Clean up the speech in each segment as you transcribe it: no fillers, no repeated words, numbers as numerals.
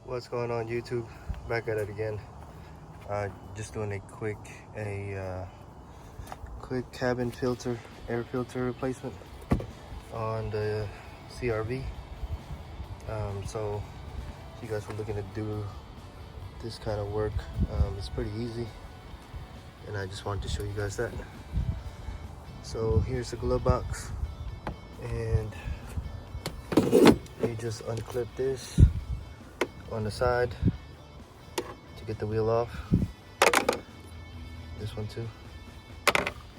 What's going on, YouTube? Back at it again. Just doing a quick cabin filter, air filter replacement on the CRV. So if you guys were looking to do this kind of work, it's pretty easy, and I just wanted to show you guys that. So here's the glove box, and you just unclip this on the side to get the wheel off. This one too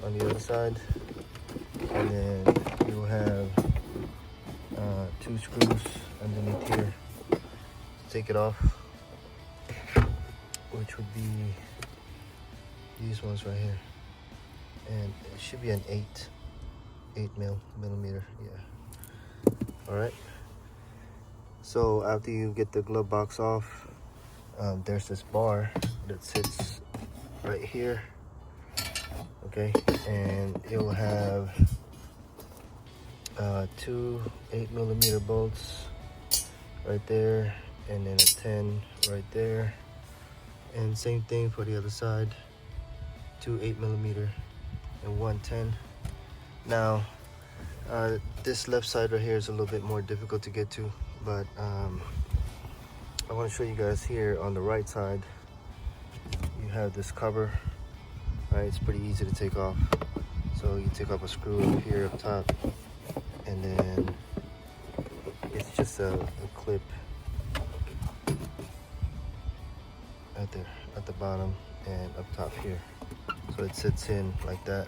on the other side, and then you'll have 2 screws underneath here to take it off, which would be these ones right here, and it should be an 8 millimeter. Yeah. All right. So after you get the glove box off, there's this bar that sits right here, okay, and it will have 2 8 millimeter bolts right there, and then a 10 right there, and same thing for the other side, 2 8 millimeter and 1 10. Now this left side right here is a little bit more difficult to get to, but I want to show you guys here on the right side. You have this cover, right? It's pretty easy to take off. So you take off a screw up here up top, and then it's just a clip right there at the bottom and up top here. So it sits in like that.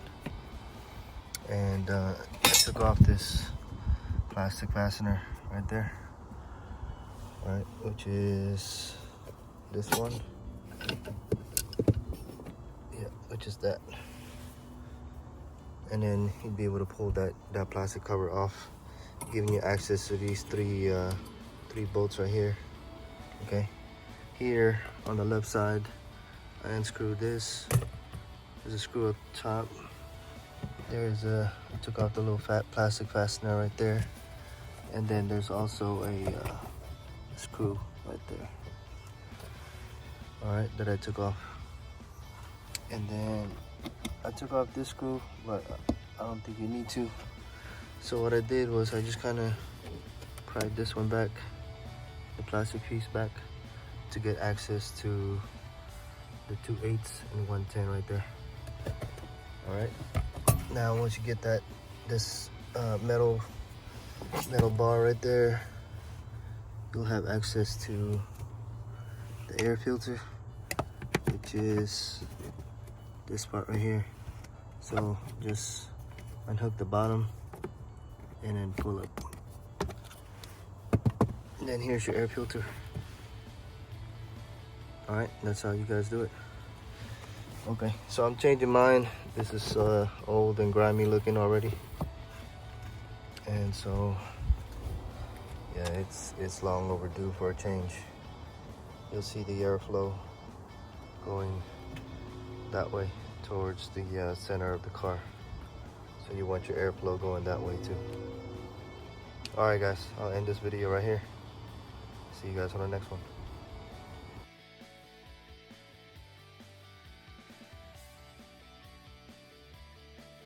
And I took off this plastic fastener right there, right, which is this one. Yeah, which is that. And then you'd be able to pull that plastic cover off, giving you access to these three bolts right here. Okay, here on the left side, I unscrewed this. There's a screw up top. There's I took off the little fat plastic fastener right there, and then there's also a screw right there. All right, that I took off. And then I took off this screw, but I don't think you need to. So what I did was I just kind of pried this one back, the plastic piece back, to get access to the 2 8s and 1 10 right there. All right. Now once you get this metal bar right there, you'll have access to the air filter, which is this part right here. So just unhook the bottom and then pull up, and then here's your air filter. All right, that's how you guys do it. Okay, so I'm changing mine. This is old and grimy looking already, and so yeah, it's long overdue for a change. You'll see the airflow going that way towards the center of the car, so you want your airflow going that way too. All right guys, I'll end this video right here. See you guys on the next one.